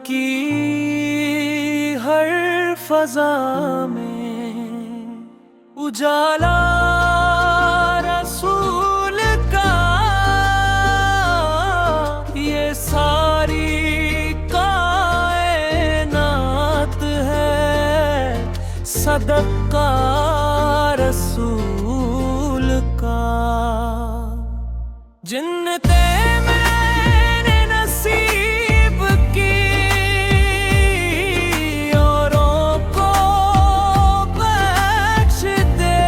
की हर फजा में उजाला रसूल का, ये सारी कायनात है सदका रसूल का। जिन्नते मैंने नसीब की औरों को बख्श दे,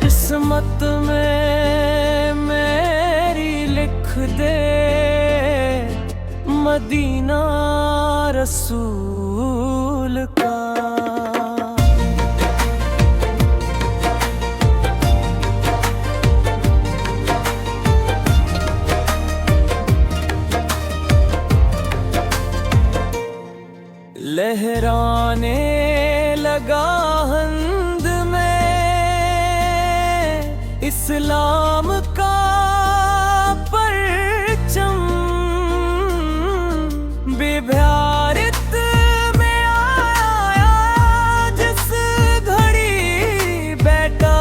किस्मत में मेरी लिख दे मदीना रसूल का। लहराने लगा हंद में इस्लाम का परचम, बिभारित में आया जिस घड़ी बेटा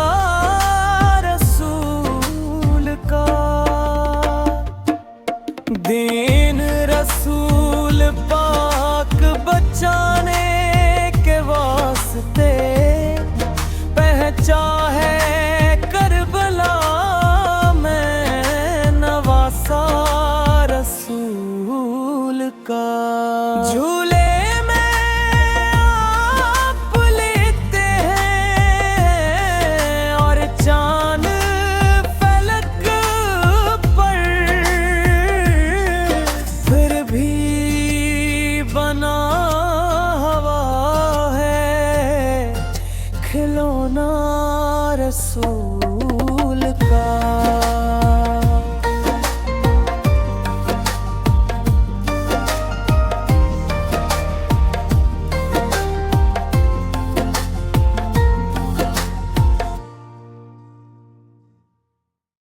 रसूल का। दीन रसूल पाक बचाने के वास्ते पहचा है करबला में नवासा रसूल का। झूले में आप लेते हैं और चांद फलक पर, फिर भी बना हवा है खिलौना रसूल